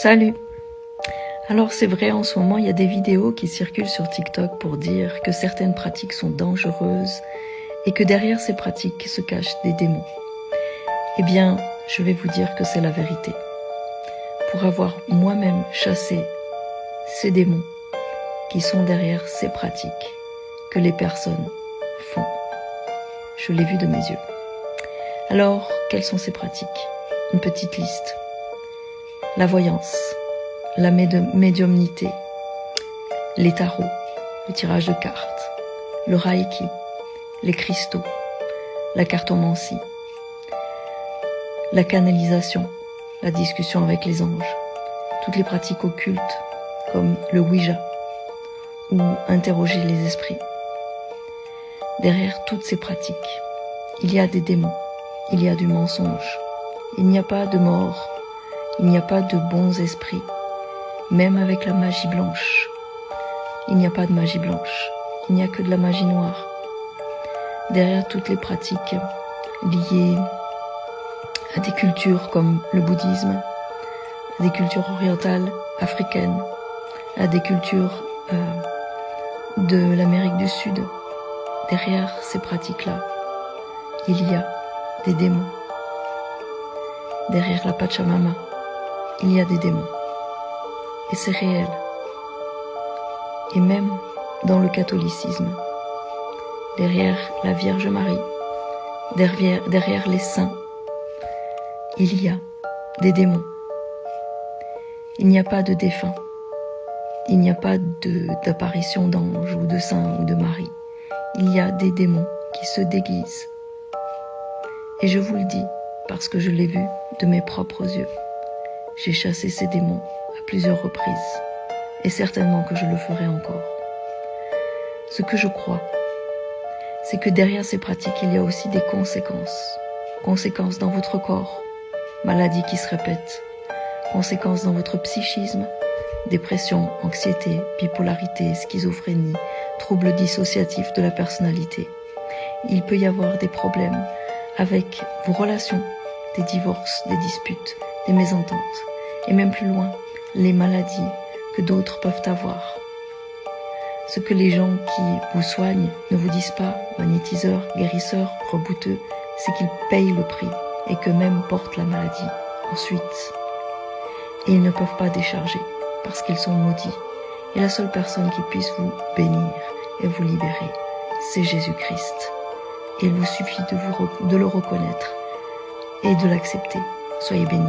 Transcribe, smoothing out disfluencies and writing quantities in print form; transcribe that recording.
Salut! Alors c'est vrai, en ce moment, il y a des vidéos qui circulent sur TikTok pour dire que certaines pratiques sont dangereuses et que derrière ces pratiques se cachent des démons. Eh bien, je vais vous dire que c'est la vérité. Pour avoir moi-même chassé ces démons qui sont derrière ces pratiques que les personnes font. Je l'ai vu de mes yeux. Alors, quelles sont ces pratiques? Une petite liste. La voyance, la médiumnité, les tarots, le tirage de cartes, le reiki, les cristaux, la cartomancie, la canalisation, la discussion avec les anges, toutes les pratiques occultes comme le Ouija ou interroger les esprits. Derrière toutes ces pratiques, il y a des démons, il y a du mensonge, il n'y a pas de mort, il n'y a pas de bons esprits, même avec la magie blanche. Il n'y a pas de magie blanche, il n'y a que de la magie noire. Derrière toutes les pratiques liées à des cultures comme le bouddhisme, à des cultures orientales, africaines, à des cultures de l'Amérique du Sud, derrière ces pratiques-là, il y a des démons. Derrière la Pachamama, il y a des démons. Et c'est réel. Et même dans le catholicisme, derrière la Vierge Marie, derrière les saints, il y a des démons. Il n'y a pas de défunts. Il n'y a pas d'apparition d'anges ou de saints ou de Marie. Il y a des démons qui se déguisent. Et je vous le dis parce que je l'ai vu de mes propres yeux. J'ai chassé ces démons à plusieurs reprises et certainement que je le ferai encore. Ce que je crois, c'est que derrière ces pratiques, il y a aussi des conséquences. Conséquences dans votre corps, maladies qui se répètent, conséquences dans votre psychisme, dépression, anxiété, bipolarité, schizophrénie, troubles dissociatifs de la personnalité. Il peut y avoir des problèmes avec vos relations, des divorces, des disputes, des mésententes, et même plus loin, les maladies que d'autres peuvent avoir. Ce que les gens qui vous soignent ne vous disent pas, magnétiseurs, guérisseurs, rebouteux, c'est qu'ils payent le prix et qu'eux-mêmes portent la maladie ensuite. Et ils ne peuvent pas décharger parce qu'ils sont maudits. Et la seule personne qui puisse vous bénir et vous libérer, c'est Jésus-Christ. Et il vous suffit de le reconnaître et de l'accepter. Soyez bénis.